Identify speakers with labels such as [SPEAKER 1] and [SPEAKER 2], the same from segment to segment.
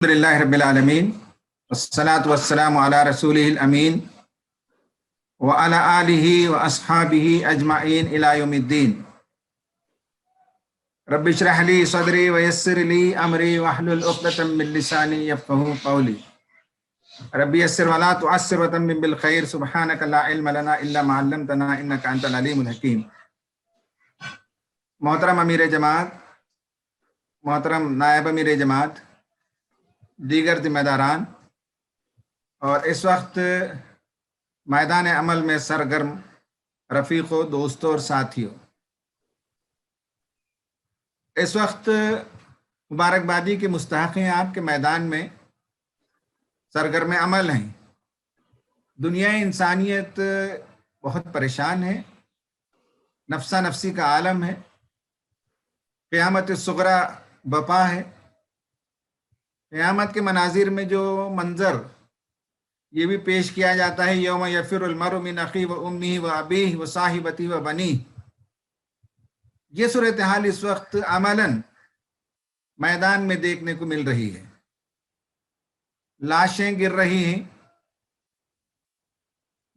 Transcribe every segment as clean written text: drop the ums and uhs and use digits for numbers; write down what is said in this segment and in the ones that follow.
[SPEAKER 1] الحمدللہ رب العالمین والصلاة والسلام علی رسولہ الامین وعلی آلہ واصحابہ اجمعین الی یوم الدین۔ رب اشرح لی صدری ویسر لی امری واحلل عقدۃ من لسانی یفقہوا قولی۔ رب یسر ولا تعسر وتمم بالخیر، سبحانک لا علم لنا الا ما علمتنا انک انت العلیم الحکیم۔ محترم امیر جماعت، محترم نائب امیر جماعت، دیگر ذمہ داران اور اس وقت میدان عمل میں سرگرم رفیقوں، دوستوں اور ساتھیوں، اس وقت مبارکبادی کے مستحق ہیں آپ کے میدان میں سرگرم عمل ہیں۔ دنیا انسانیت بہت پریشان ہے، نفسا نفسی کا عالم ہے، قیامت صغری بپا ہے۔ قیامت کے مناظر میں جو منظر یہ بھی پیش کیا جاتا ہے، یوم یفر المرء من اخیہ و امہ و ابیہ و صاحبتہ و بنیہ، یہ صورتحال اس وقت عملاً میدان میں دیکھنے کو مل رہی ہے۔ لاشیں گر رہی ہیں،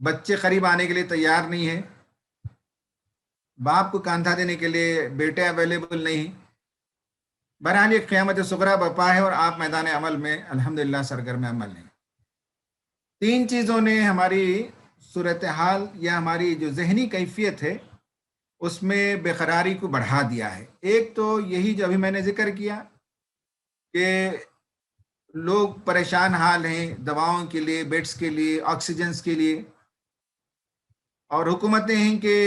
[SPEAKER 1] بچے قریب آنے کے لیے تیار نہیں ہیں، باپ کو کاندھا دینے کے لیے بیٹے اویلیبل نہیں ہیں۔ بہرحال یہ قیامت صغری بپا ہے اور آپ میدان عمل میں الحمدللہ سرگرم عمل ہیں۔ تین چیزوں نے ہماری صورتحال یا ہماری جو ذہنی کیفیت ہے اس میں بے قراری کو بڑھا دیا ہے۔ ایک تو یہی جو ابھی میں نے ذکر کیا کہ لوگ پریشان حال ہیں دواؤں کے لیے، بیڈس کے لیے، آکسیجنز کے لیے، اور حکومتیں ہیں کہ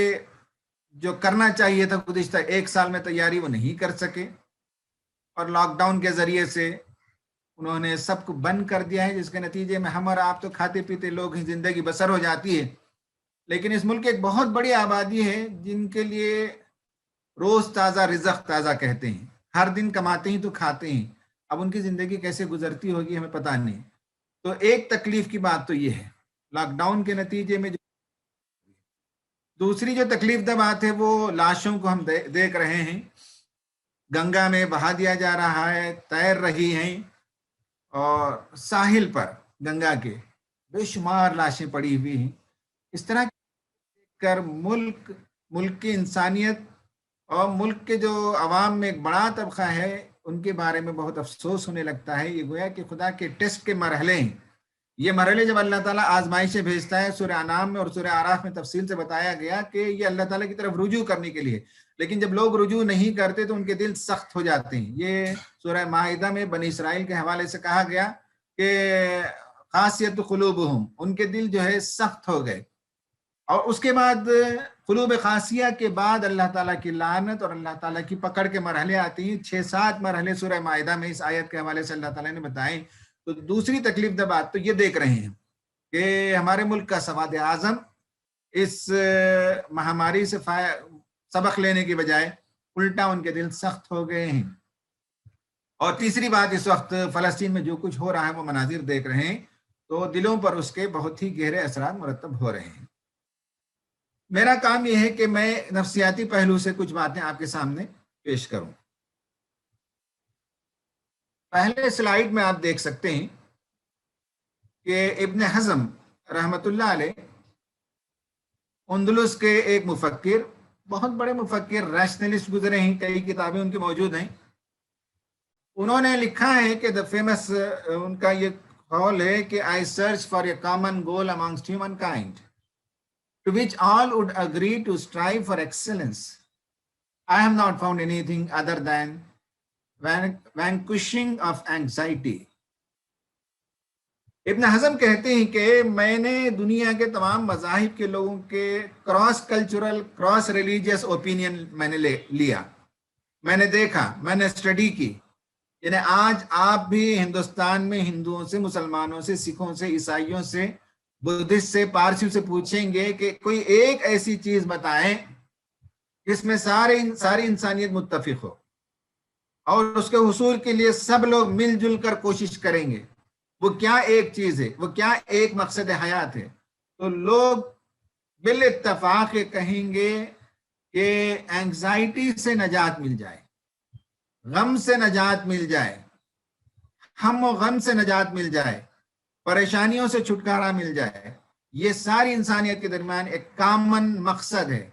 [SPEAKER 1] جو کرنا چاہیے تھا گزشتہ ایک سال میں تیاری وہ نہیں کر سکے، اور لاک ڈاؤن کے ذریعے سے انہوں نے سب کو بند کر دیا ہے، جس کے نتیجے میں ہم اور آپ تو کھاتے پیتے لوگ ہیں، زندگی بسر ہو جاتی ہے، لیکن اس ملک ایک بہت بڑی آبادی ہے جن کے لیے روز تازہ رزق تازہ کہتے ہیں، ہر دن کماتے ہیں تو کھاتے ہیں۔ اب ان کی زندگی کیسے گزرتی ہوگی ہمیں پتہ نہیں۔ تو ایک تکلیف کی بات تو یہ ہے لاک ڈاؤن کے نتیجے میں۔ دوسری جو تکلیف دہ بات ہے وہ لاشوں کو ہم دیکھ رہے ہیں، گنگا میں بہا دیا جا رہا ہے، تیر رہی ہیں، اور ساحل پر گنگا کے بے شمار لاشیں پڑی ہوئی ہیں۔ اس طرح کر ملک کی انسانیت اور ملک کے جو عوام میں ایک بڑا طبقہ ہے ان کے بارے میں بہت افسوس ہونے لگتا ہے۔ یہ گویا کہ خدا کے ٹیسٹ کے مرحلے ہیں۔ یہ مرحلے جب اللہ تعالیٰ آزمائشیں بھیجتا ہے، سورہ انعام میں اور سورہ اعراف میں تفصیل سے بتایا گیا کہ یہ اللہ تعالیٰ کی طرف رجوع کرنے کے لیے، لیکن جب لوگ رجوع نہیں کرتے تو ان کے دل سخت ہو جاتے ہیں۔ یہ سورہ مائدہ میں بنی اسرائیل کے حوالے سے کہا گیا کہ قاسیۃ قلوبہم، ان کے دل جو ہے سخت ہو گئے، اور اس کے بعد قلوب قاسیہ کے بعد اللہ تعالیٰ کی لعنت اور اللہ تعالیٰ کی پکڑ کے مرحلے آتی ہیں۔ 6-7 مرحلے سورہ مائدہ میں اس آیت کے حوالے سے اللہ تعالیٰ نے بتائے۔ تو دوسری تکلیف دہ بات تو یہ دیکھ رہے ہیں کہ ہمارے ملک کا سواد اعظم اس مہاماری سے سبق لینے کی بجائے الٹا ان کے دل سخت ہو گئے ہیں۔ اور تیسری بات، اس وقت فلسطین میں جو کچھ ہو رہا ہے وہ مناظر دیکھ رہے ہیں تو دلوں پر اس کے بہت ہی گہرے اثرات مرتب ہو رہے ہیں۔ میرا کام یہ ہے کہ میں نفسیاتی پہلو سے کچھ باتیں آپ کے سامنے پیش کروں۔ پہلے سلائیڈ میں آپ دیکھ سکتے ہیں کہ ابن حزم رحمۃ اللہ علیہ اندلس کے ایک مفکر، بہت بڑے مفکر، ریشنلسٹ گزرے ہیں، کئی کتابیں ان کی موجود ہیں۔ انہوں نے لکھا ہے کہ ان کا یہ قول ہے کہ I search for a common goal amongst humankind to which all would agree to strive for excellence. I have not found anything other than vanquishing of anxiety. ابن حزم کہتے ہیں کہ میں نے دنیا کے تمام مذاہب کے لوگوں کے cross cultural, cross religious opinion میں نے لیا، میں نے دیکھا، میں نے اسٹڈی کی۔ یعنی آج آپ بھی ہندوستان میں ہندوؤں سے، مسلمانوں سے، سکھوں سے، عیسائیوں سے، بدھسٹ سے، پارسیوں سے پوچھیں گے کہ کوئی ایک ایسی چیز بتائیں جس میں ساری انسانیت متفق ہو اور اس کے حصول کے لیے سب لوگ مل جل کر کوشش کریں گے، وہ کیا ایک چیز ہے، وہ کیا ایک مقصد حیات ہے، تو لوگ بالاتفاق کہیں گے کہ اینگزائٹی سے نجات مل جائے، غم سے نجات مل جائے، हम और गम से नजात मिल जाए, परेशानियों से छुटकारा मिल जाए, ये सारी इंसानियत के दरमियान एक कॉमन मकसद है।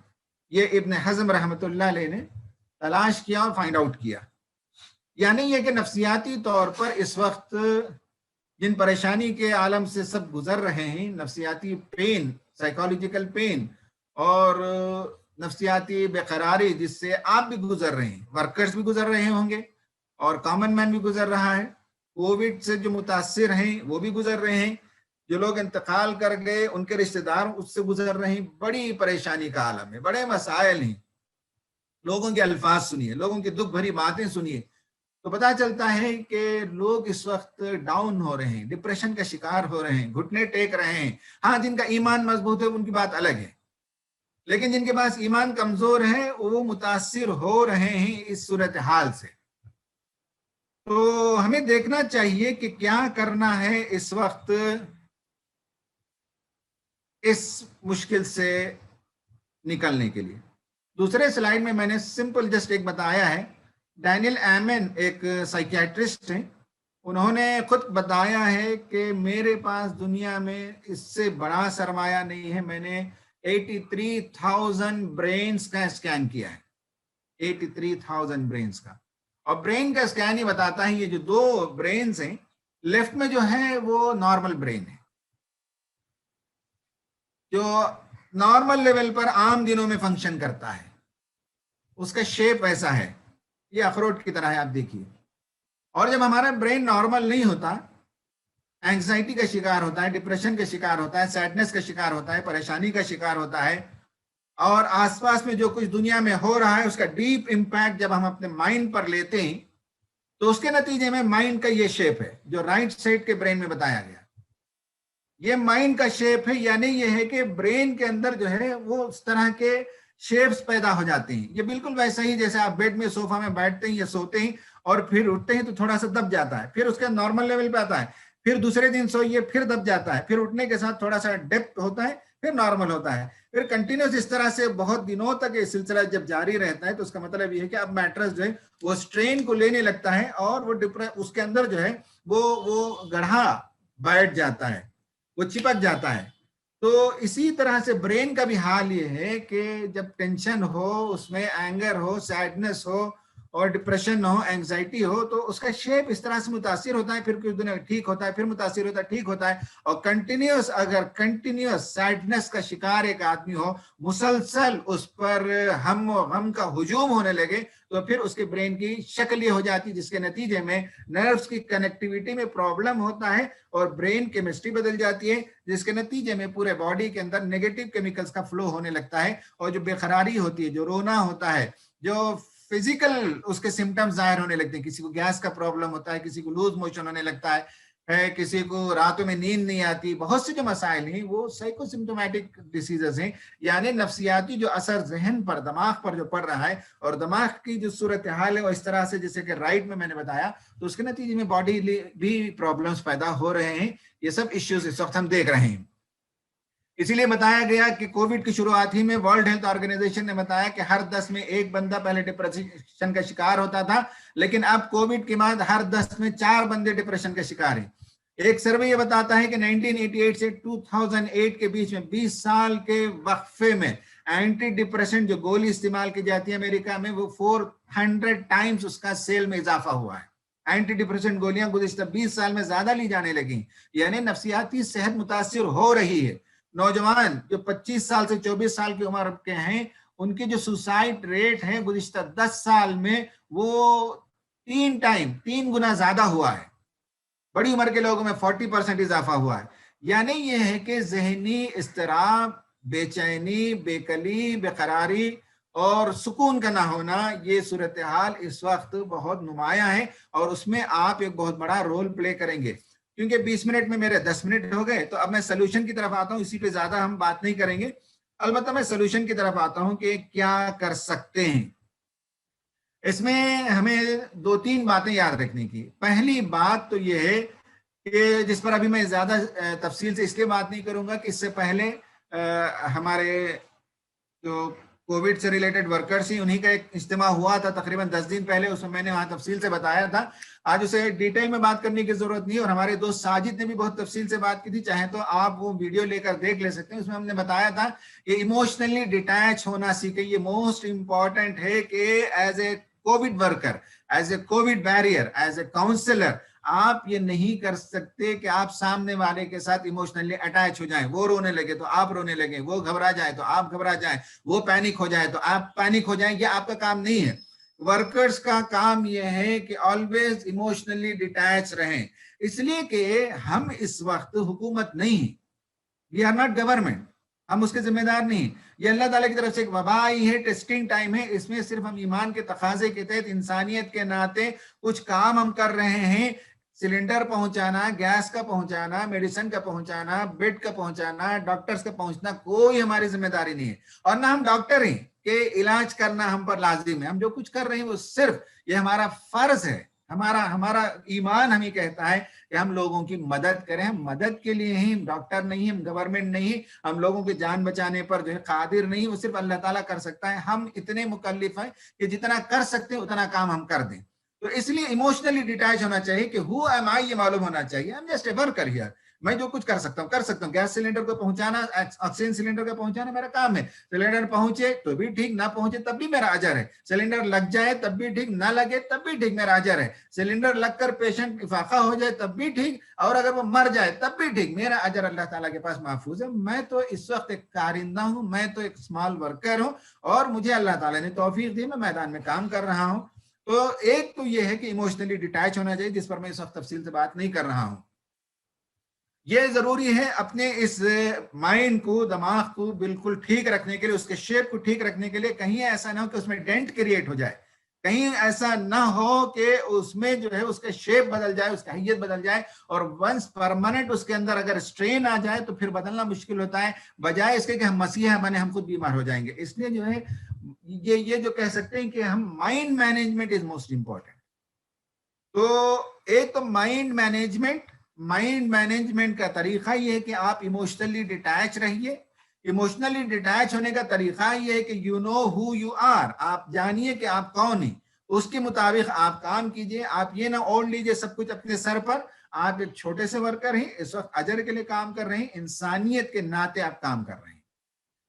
[SPEAKER 1] ये इब्न हज़म रहमतुल्लाह अलैह ने तलाश किया और फाइंड आउट किया। यानी ये कि नफ्सियाती तौर पर इस वक्त जिन परेशानी के आलम से सब गुजर रहे हैं, नफ्सियाती पेन, साइकोलॉजिकल पेन और नफ्सियाती बेकरारी जिससे आप भी गुजर रहे हैं, वर्कर्स भी गुजर रहे होंगे और कॉमन मैन भी गुजर रहा है, कोविड से जो मुतासिर हैं वो भी गुजर रहे हैं, जो लोग इंतकाल कर गए उनके रिश्तेदार उससे गुजर रहे हैं। बड़ी परेशानी का आलम है, बड़े मसाइल हैं। लोगों के अल्फाज सुनिए, लोगों की दुख भरी बातें सुनिए तो पता चलता है कि लोग इस वक्त डाउन हो रहे हैं, डिप्रेशन का शिकार हो रहे हैं, घुटने टेक रहे हैं। हाँ, जिनका ईमान मजबूत है उनकी बात अलग है, लेकिन जिनके पास ईमान कमजोर है वो मुतासिर हो रहे हैं इस सूरत हाल से। तो हमें देखना चाहिए कि क्या करना है इस वक्त इस मुश्किल से निकलने के लिए। दूसरे स्लाइड में मैंने सिंपल जस्ट एक बताया है। डैनियल एमन एक साइकियाट्रिस्ट हैं, उन्होंने खुद बताया है कि मेरे पास दुनिया में इससे बड़ा सरमाया नहीं है। मैंने 83,000 ब्रेन्स का स्कैन किया है, 83,000 ब्रेन्स का। और ब्रेन का स्कैन ही बताता है ये जो दो ब्रेन्स हैं, लेफ्ट में जो है वो नॉर्मल ब्रेन है, जो नॉर्मल लेवल पर आम दिनों में फंक्शन करता है, उसका शेप ऐसा है, ये अखरोट की तरह है, आप देखिए। और जब हमारा ब्रेन नॉर्मल नहीं होता, एंग्जाइटी का शिकार होता है, डिप्रेशन का शिकार होता है, सैडनेस का शिकार होता है, परेशानी का शिकार होता है, और आसपास में जो कुछ दुनिया में हो रहा है उसका डीप इम्पैक्ट जब हम अपने माइंड पर लेते हैं, तो उसके नतीजे में माइंड का ये शेप है जो राइट साइड के ब्रेन में बताया गया। ये माइंड का शेप है, यानी ये है कि ब्रेन के अंदर जो है वो उस तरह के शेप्स पैदा हो जाते हैं। ये बिल्कुल वैसा ही जैसे आप बेड में सोफा में बैठते हैं या सोते हैं और फिर उठते हैं तो थोड़ा सा दब जाता है, फिर उसके नॉर्मल लेवल पे आता है, फिर दूसरे दिन सोइए फिर दब जाता है, फिर उठने के साथ थोड़ा सा डेप्थ होता है, फिर नॉर्मल होता है, फिर कंटिन्यूस इस तरह से बहुत दिनों तक ये सिलसिला जब जारी रहता है तो उसका मतलब ये है कि अब मैट्रेस जो है वो स्ट्रेन को लेने लगता है और वो उसके अंदर जो है वो गढ़ा बैठ जाता है, वो चिपक जाता है। तो इसी तरह से ब्रेन का भी हाल ये है कि जब टेंशन हो, उसमें एंगर हो, सैडनेस हो और डिप्रेशन हो, एंग्जाइटी हो, तो उसका शेप इस तरह से मुतासिर होता है, फिर कुछ दिन ठीक होता है, फिर मुतासिर होता है, ठीक होता है। और कंटिन्यूस अगर कंटिन्यूस सैडनेस का शिकार एक आदमी हो, मुसलसल उस पर हम गम का हुजूम होने लगे, तो फिर उसके ब्रेन की शक्ल ये हो जाती है जिसके नतीजे में नर्व्स की कनेक्टिविटी में प्रॉब्लम होता है और ब्रेन केमिस्ट्री बदल जाती है, जिसके नतीजे में पूरे बॉडी के अंदर नेगेटिव केमिकल्स का फ्लो होने लगता है और जो बेकरारी होती है, जो रोना होता है, जो फिजिकल उसके सिम्टम्स जाहिर होने लगते हैं। किसी को गैस का प्रॉब्लम होता है, किसी को लूज मोशन होने लगता है, किसी को रातों में नींद नहीं आती। बहुत से जो मसाइल हैं वो साइकोसिम्टोमेटिक डिसीजेस हैं, यानी नफ्सियाती जो असर जहन पर, दिमाग पर जो पड़ रहा है और दिमाग की जो सूरत हाल है वो इस तरह से जैसे कि राइट में मैंने बताया, तो उसके नतीजे में बॉडी भी प्रॉब्लम्स पैदा हो रहे हैं। ये सब इश्यूज इस वक्त हम देख रहे हैं। इसीलिए बताया गया कि कोविड की शुरुआत ही में वर्ल्ड हेल्थ ऑर्गेनाइजेशन ने बताया कि हर 10 में एक बंदा पहले डिप्रेशन का शिकार होता था, लेकिन अब कोविड के बाद हर 10 में 4 बंदे डिप्रेशन का शिकार हैं। एक सर्वे ये बताता है कि 1988 से 2008 के बीच में 20 साल के वक्फे में एंटी डिप्रेशन जो गोली इस्तेमाल की जाती है अमेरिका में, वो 400 टाइम्स उसका सेल में इजाफा हुआ है। एंटी डिप्रेशन गोलियां गुज़िश्ता 20 साल में ज्यादा ली जाने लगी, यानी नफ्सियाती सेहत मुतासिर हो रही है। नौजवान जो 25 साल से 24 साल की उम्र के हैं, उनकी जो सुसाइड रेट है गुज़िश्ता 10 साल में वो 3 गुना ज्यादा हुआ है। बड़ी उम्र के लोगों में 40% इजाफा हुआ है। यानी ये है कि जहनी इस्तराब, बेचैनी, बेकली, बेकरारी और सुकून का ना होना, ये सूरत हाल इस वक्त बहुत नुमाया है और उसमें आप एक बहुत बड़ा रोल प्ले करेंगे। क्योंकि 20 मिनट में मेरे 10 मिनट हो गए, तो अब मैं सोल्यूशन की तरफ आता हूं। इसी पे ज्यादा हम बात नहीं करेंगे, अलबत्ता मैं सोल्यूशन की तरफ आता हूं कि क्या कर सकते हैं। इसमें हमें 2-3 बातें याद रखने की। पहली बात तो यह है कि जिस पर अभी मैं ज्यादा तफसील से इसलिए बात नहीं करूंगा कि इससे पहले हमारे जो कोविड से रिलेटेड वर्कर्स ही, उन्हीं का एक इज्तिमा हुआ था तकरीबन 10 दिन पहले, उसमें मैंने वहां तफसील से बताया था। आज उसे डिटेल में बात करने की जरूरत नहीं है, और हमारे दोस्त साजिद ने भी बहुत तफसील से बात की थी, चाहे तो आप वो वीडियो लेकर देख ले सकते हैं। उसमें हमने बताया था कि इमोशनली डिटैच होना सीखे, ये मोस्ट इंपॉर्टेंट है कि as a covid worker, as a covid barrier, as a counsellor आप ये नहीं कर सकते कि आप सामने वाले के साथ इमोशनली अटैच हो जाएं, वो रोने लगे तो आप रोने लगे, वो घबरा जाए तो आप घबरा जाएं, वो पैनिक हो जाए तो आप पैनिक हो जाएं। ये आपका काम नहीं है। वर्कर्स का काम ये है कि ऑलवेज इमोशनली डिटैच रहें, इसलिए कि हम इस वक्त हुकूमत नहीं, वी आर नॉट गवर्नमेंट, हम उसके जिम्मेदार नहीं। ये अल्लाह ताला की तरफ से एक वबा आई है, टेस्टिंग टाइम है, इसमें सिर्फ हम ईमान के तकाजे के तहत इंसानियत के नाते कुछ काम हम कर रहे हैं। सिलेंडर पहुंचाना, गैस का पहुंचाना, मेडिसिन का पहुंचाना, बेड का पहुंचाना, डॉक्टर्स का पहुंचना कोई हमारी जिम्मेदारी नहीं है, और ना हम डॉक्टर हैं कि इलाज करना हम पर लाजिम है। हम जो कुछ कर रहे हैं वो सिर्फ ये हमारा फर्ज है, हमारा ईमान हमें कहता है कि हम लोगों की मदद करें। हम मदद के लिए ही, डॉक्टर नहीं, हम गवर्नमेंट नहीं, हम लोगों की जान बचाने पर जो है कादिर नहीं, वो सिर्फ अल्लाह ताला कर सकता है। हम इतने मुकल्लिफ हैं कि जितना कर सकते हैं उतना काम हम कर दें। तो इसलिए इमोशनली डिटैच होना चाहिए कि हु एम आई, ये मालूम होना चाहिए। I am just a worker here, मैं जो कुछ कर सकता हूँ कर सकता हूँ। गैस सिलेंडर को पहुंचाना, ऑक्सीजन सिलेंडर को पहुंचाना मेरा काम है। सिलेंडर पहुंचे तो भी ठीक, ना पहुंचे तब भी मेरा अजर है। सिलेंडर लग जाए तब भी ठीक, ना लगे तब भी ठीक, मेरा अजर है। सिलेंडर लगकर पेशेंट इफाका हो जाए तब भी ठीक, और अगर वो मर जाए तब भी ठीक, मेरा अजर अल्लाह ताला के पास महफूज है। मैं तो इस वक्त एक कारिंदा हूँ, मैं तो एक स्मॉल वर्कर हूँ, और मुझे अल्लाह ताला ने तौफीक दी, मैं मैदान में काम कर रहा हूँ। तो एक तो ये है कि इमोशनली डिटैच होना चाहिए, जिस पर मैं इस वक्त तफसील से बात नहीं कर रहा हूं। ये जरूरी है अपने इस माइंड को, दिमाग को बिल्कुल ठीक रखने के लिए, उसके शेप को ठीक रखने के लिए। कहीं ऐसा ना हो कि उसमें डेंट क्रिएट हो जाए, कहीं ऐसा ना हो कि उसमें जो है उसका शेप बदल जाए, उसका हैयत बदल जाए, और वंस परमानेंट उसके अंदर अगर स्ट्रेन आ जाए तो फिर बदलना मुश्किल होता है, बजाय इसके कि हम मसीहा बने, हम खुद बीमार हो जाएंगे। इसलिए जो है ये जो कह सकते हैं कि हम mind management is most important. तो एक तो माइंड मैनेजमेंट का तरीका ये है कि आप इमोशनली डिटैच रहिए। इमोशनली डिटैच होने का तरीका ये है कि you know who you are, आप जानिए कि आप कौन हैं, उसके मुताबिक आप काम कीजिए। आप ये ना ओढ़ लीजिए सब कुछ अपने सर पर। आप एक छोटे से वर्कर हैं, इस वक्त अजर के लिए काम कर रहे हैं, इंसानियत के नाते आप काम कर रहे हैं।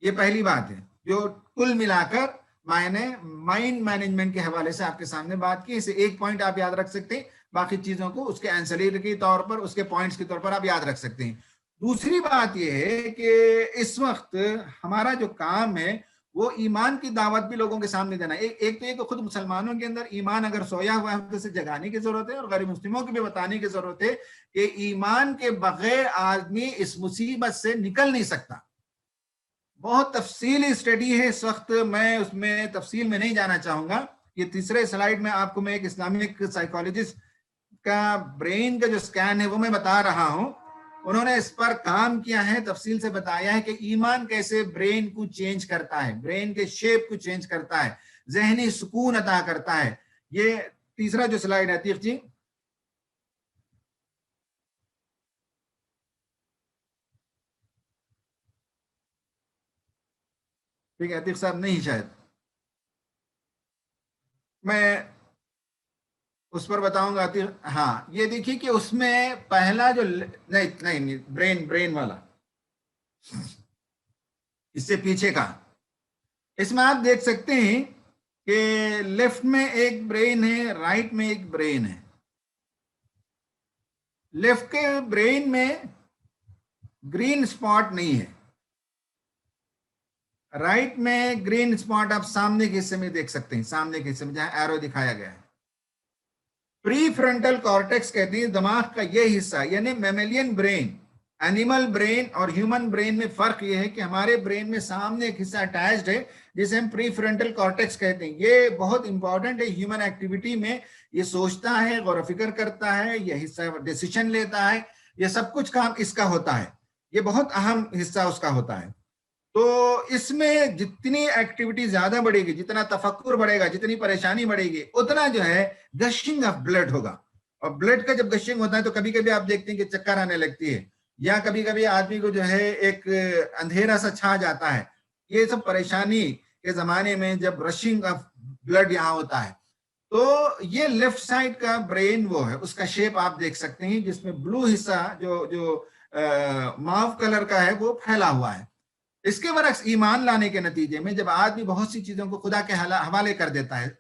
[SPEAKER 1] ये पहली बात है जो कुल मिलाकर मैंने माइंड मैनेजमेंट के हवाले से आपके सामने बात की। इसे एक पॉइंट आप याद रख सकते हैं, बाकी चीजों को उसके आंसर के तौर पर, उसके पॉइंट्स के तौर पर आप याद रख सकते हैं। दूसरी बात यह है कि इस वक्त हमारा जो काम है वो ईमान की दावत भी लोगों के सामने देना। एक तो ये कि खुद मुसलमानों के अंदर ईमान अगर सोया हुआ है तो उसे जगाने की जरूरत है, और गैर मुस्लिमों को भी बताने की जरूरत है कि ईमान के बगैर आदमी इस मुसीबत से निकल नहीं सकता। बहुत तफसीली स्टडी है इस वक्त, मैं उसमें तफसील में नहीं जाना चाहूंगा। ये तीसरे स्लाइड में आपको मैं एक इस्लामिक साइकोलॉजिस्ट का ब्रेन का जो स्कैन है वो मैं बता रहा हूं। उन्होंने इस पर काम किया है, तफसील से बताया है कि ईमान कैसे ब्रेन को चेंज करता है, ब्रेन के शेप को चेंज करता है, जहनी सुकून अता करता है। ये तीसरा जो स्लाइड है अतीक जी, ठीक है अतीक साहब, नहीं शायद मैं उस पर बताऊंगा। हाँ ये देखिए कि उसमें पहला जो नहीं ब्रेन वाला, इससे पीछे का, इसमें आप देख सकते हैं कि लेफ्ट में एक ब्रेन है, राइट में एक ब्रेन है। लेफ्ट के ब्रेन में ग्रीन स्पॉट नहीं है, राइट में ग्रीन स्पॉट आप सामने के हिस्से में देख सकते हैं, सामने के हिस्से में जहां एरो दिखाया गया है। प्री फ्रंटल कॉर्टेक्स कहते हैं दिमाग का ये हिस्सा, यानी मैमेलियन ब्रेन, एनिमल ब्रेन और ह्यूमन ब्रेन में फर्क ये है कि हमारे ब्रेन में सामने एक हिस्सा अटैच्ड है जिसे हम प्री फ्रंटल कॉर्टेक्स कहते हैं। ये बहुत इंपॉर्टेंट है ह्यूमन एक्टिविटी में, ये सोचता है, गौर फिक्र करता है, ये हिस्सा डिसीजन लेता है, ये सब कुछ काम इसका होता है, ये बहुत अहम हिस्सा उसका होता है। तो इसमें जितनी एक्टिविटी ज्यादा बढ़ेगी, जितना तफक्कुर बढ़ेगा, जितनी परेशानी बढ़ेगी, उतना जो है गशिंग ऑफ ब्लड होगा। और ब्लड का जब गशिंग होता है तो कभी कभी आप देखते हैं कि चक्कर आने लगती है, या कभी कभी आदमी को जो है एक अंधेरा सा छा जाता है। ये सब परेशानी के ज़माने में जब रशिंग ऑफ ब्लड यहाँ होता है, तो ये लेफ्ट साइड का ब्रेन वो है, उसका शेप आप देख सकते हैं, जिसमें ब्लू हिस्सा जो जो माव कलर का है वो फैला हुआ है। इसके बरक्स ईमान लाने के नतीजे में जब आदमी बहुत सी चीजों को खुदा के हवाले कर देता है,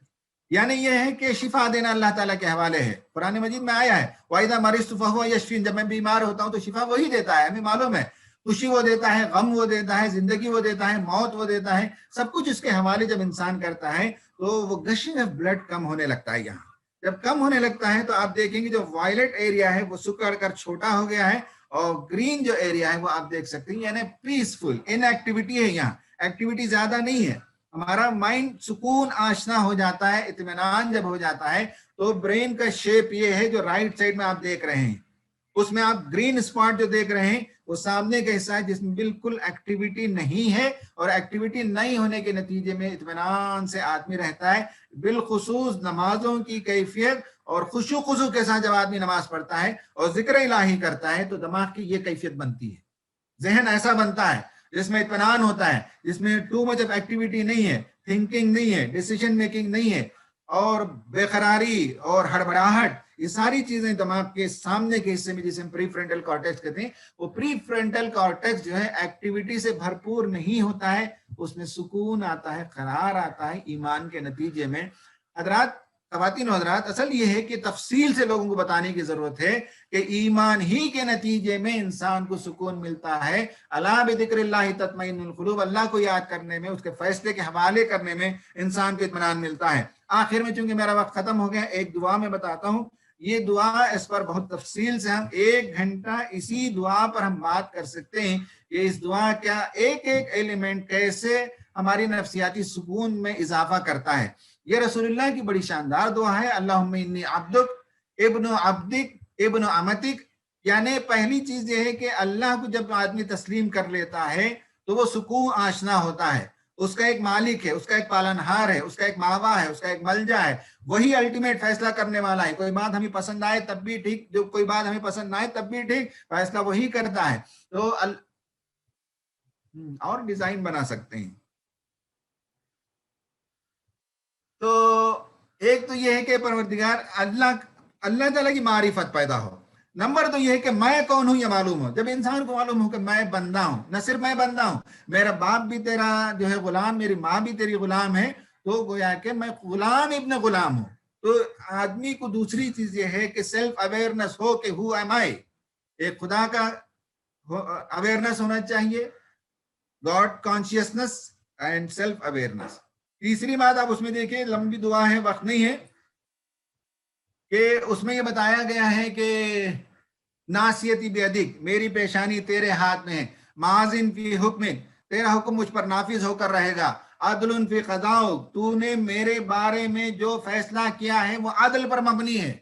[SPEAKER 1] यानी ये है कि शिफा देना अल्लाह ताला के हवाले है। कुरान मजीद में आया है, वाइदा मरिस्तु फहुव यशफीन, जब मैं बीमार होता हूँ तो शिफा वही देता है, हमें मालूम है। खुशी वो देता है, गम वो देता है, जिंदगी वो देता है, मौत वो देता है, सब कुछ उसके हवाले जब इंसान करता है तो वो गशिंग ऑफ ब्लड कम होने लगता है। यहाँ जब कम होने लगता है तो आप देखेंगे जो वायलेट एरिया है वो सुकड़ कर छोटा हो गया है, और ग्रीन जो एरिया है वो आप देख सकते हैं, यानी पीसफुल इनएक्टिविटी है, यहाँ एक्टिविटी ज्यादा नहीं है। हमारा माइंड सुकून आशना हो जाता है, इत्मीनान जब हो जाता है तो ब्रेन का शेप ये है जो राइट साइड में आप देख रहे हैं, उसमें आप ग्रीन स्पॉट जो देख रहे हैं वो सामने का हिस्सा है जिसमें बिल्कुल एक्टिविटी नहीं है, और एक्टिविटी नहीं होने के नतीजे में इत्मीनान से आदमी रहता है। बिलखुसूस नमाजों की कैफियत और खुशू खुशू के साथ जब आदमी नमाज पढ़ता है और जिक्र इलाही करता है तो दिमाग की ये कैफियत बनती है, जहन ऐसा बनता है जिसमें इत्मीनान होता है, जिसमें टू मच ऑफ एक्टिविटी नहीं है, थिंकिंग नहीं है, डिसीजन मेकिंग नहीं है, और बेकरारी और हड़बड़ाहट, ये सारी चीजें दिमाग के सामने के हिस्से में जिसे हम प्री फ्रंटल कॉर्टेक्स कहते हैं, वो प्री फ्रंटल कॉर्टेक्स जो है एक्टिविटी से भरपूर नहीं होता है, उसमें सुकून आता है, करार आता है ईमान के नतीजे में। हजरात, ख़वातीन और हजरात, असल ये है कि तफसील से लोगों को बताने की जरूरत है कि ईमान ही के नतीजे में इंसान को सुकून मिलता है। अला बिज़िक्रिल्लाहि तत्मइन्नुल क़ुलूब, अल्लाह को याद करने में, उसके फैसले के हवाले करने में इंसान को इत्मीनान मिलता है। आखिर में चूंकि मेरा वक्त खत्म हो गया, एक दुआ में बताता हूँ। ये दुआ, इस पर बहुत तफसील से हम 1 घंटा इसी दुआ पर हम बात कर सकते हैं कि इस दुआ का एक एक एलिमेंट कैसे हमारी नफ्सियाती सुकून में इजाफा करता है। ये रसूलुल्लाह की बड़ी शानदार दुआ है, अल्लाहुम्मा इन्नी अब्दुक इब्नु अब्दिक इब्नु अमतिक। यानी पहली चीज ये है कि अल्लाह को जब आदमी तस्लीम कर लेता है तो वो सुकून आशना होता है, उसका एक मालिक है, उसका एक पालनहार है, उसका एक मावा है, उसका एक मलजा है, वही अल्टीमेट फैसला करने वाला है। कोई बात हमें पसंद आए तब भी ठीक, जो कोई बात हमें पसंद ना आए तब भी ठीक, फैसला वही करता है। तो और डिजाइन बना सकते हैं। तो एक तो ये है कि परवरदिगार अल्लाह ताला की मारिफत पैदा हो। नंबर तो ये है कि मैं कौन हूं ये मालूम हो। जब इंसान को मालूम हो कि मैं बंदा हूं, न सिर्फ मैं बंदा हूं, मेरा बाप भी तेरा जो है गुलाम, मेरी माँ भी तेरी गुलाम है, तो गोया कि मैं गुलाम इब्न गुलाम हूं। तो आदमी को दूसरी चीज ये है कि सेल्फ अवेयरनेस हो कि हु एम आई, एक खुदा का अवेयरनेस होना चाहिए, God consciousness and self awareness. तीसरी बात आप उसमें देखिए, लंबी दुआ है, वक्त नहीं है, कि उसमें ये बताया गया है कि नासियती बेअदिक, मेरी पेशानी तेरे हाथ में है, माजिन फी हुक्म, तेरा हुक्म मुझ पर नाफिज होकर रहेगा, अदलुन फी क़ज़ाउ, तूने मेरे बारे में जो फैसला किया है वो अदल पर मबनी है।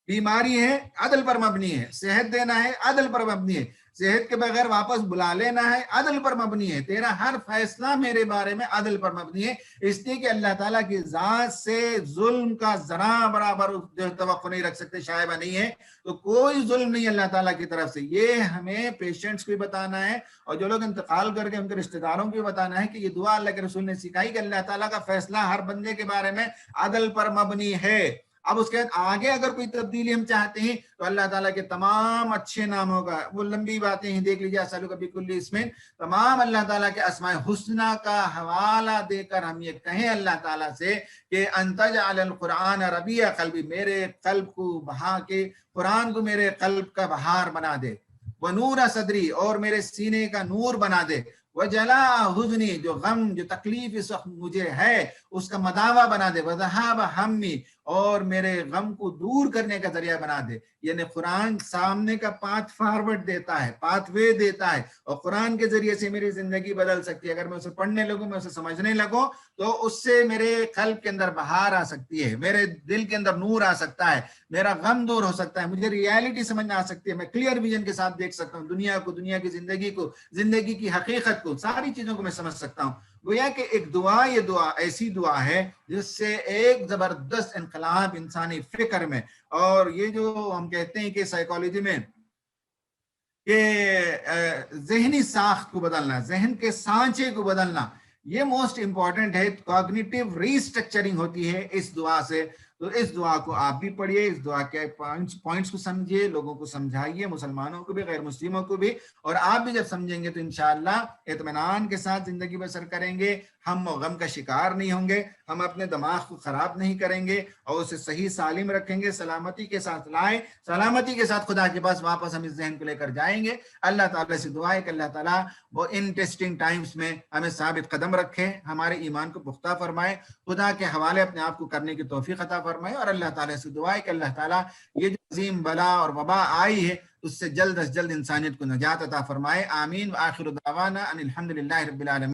[SPEAKER 1] बीमारी है, अदल पर मबनी है, सेहत देना है, अदल पर मबनी है, सेहत के बगैर वापस बुला लेना है, अदल पर मबनी है। तेरा हर फैसला मेरे बारे में अदल पर मबनी है, इसलिए कि अल्लाह ताला की जात से जुल्म का जरा बराबर जो तवक्को नहीं रख सकते, शायबा नहीं है। तो कोई जुल्म नहीं अल्लाह ताला की तरफ से। ये हमें पेशेंट्स को भी बताना है, और जो लोग इंतकाल करके उनके रिश्तेदारों को भी बताना है कि ये दुआ अल्लाह के रसूल ने सिखाई कि अल्लाह ताला का फैसला हर बंदे के बारे में अदल पर मबनी है। अब उसके आगे अगर कोई तब्दीली हम चाहते हैं तो अल्लाह ताला के तमाम अच्छे नामों का, वो लंबी बातें हैं, देख लीजिए असलु कभी कुल्ली, इसमें तमाम अल्लाह ताला के अस्माए हुस्ना का हवाला देकर हम ये कहें अल्लाह ताला से कि अंतज अल कुरान रबिया कल्बी, मेरे कल्ब को बहा के, कुरान को मेरे कल्ब का बहार बना दे, व नूर सदरी, और मेरे सीने का नूर बना दे, वह जला हुज़नी, जो गम जो तकलीफ इस वक्त मुझे है उसका मदावा बना दे, वज़हाब हम्मी, और मेरे गम को दूर करने का जरिया बना दे। यानी कुरान सामने का पाथ फॉरवर्ड देता है, पाथ वे देता है, और कुरान के जरिए से मेरी जिंदगी बदल सकती है। अगर मैं उसे पढ़ने लगूं, मैं उसे समझने लगूं, तो उससे मेरे कल्ब के अंदर बहार आ सकती है, मेरे दिल के अंदर नूर आ सकता है, मेरा गम दूर हो सकता है, मुझे रियलिटी समझ में आ सकती है, मैं क्लियर विजन के साथ देख सकता हूँ दुनिया को, दुनिया की जिंदगी को, जिंदगी की हकीकत को, सारी चीजों को मैं समझ सकता हूँ। गोया कि एक दुआ, ये दुआ ऐसी दुआ है जिससे एक जबरदस्त इनकलाब इंसानी फिक्र में, और ये जो हम कहते हैं कि साइकोलॉजी में कि जहनी साख्त को बदलना, जहन के सांचे को बदलना, یہ موسٹ امپورٹنٹ ہے. کوگنیٹو ریسٹرکچرنگ ہوتی ہے اس دعا سے. تو اس دعا کو آپ بھی پڑھیے, اس دعا کے پوائنٹس کو سمجھیے, لوگوں کو سمجھائیے, مسلمانوں کو بھی, غیر مسلموں کو بھی, اور آپ بھی جب سمجھیں گے تو انشاءاللہ اطمینان کے ساتھ زندگی بسر کریں گے. ہم غم کا شکار نہیں ہوں گے, ہم اپنے دماغ کو خراب نہیں کریں گے, اور اسے صحیح سالم رکھیں گے, سلامتی کے ساتھ لائیں, سلامتی کے ساتھ خدا کے پاس واپس ہم اس ذہن کو لے کر جائیں گے. اللہ تعالیٰ سے دعا ہے کہ اللہ تعالیٰ وہ ان ٹیسٹنگ ٹائمز میں ہمیں ثابت قدم رکھے, ہمارے ایمان کو پختہ فرمائے, خدا کے حوالے اپنے آپ کو کرنے کی توفیق عطا فرمائے. اور اللہ تعالیٰ سے دعا ہے کہ اللہ تعالیٰ یہ جو عظیم بلا اور وبا آئی ہے اس سے جلد از جلد انسانیت کو نجات عطا فرمائے. آمین. وآخر دعوانا ان الحمد للہ رب العالمین.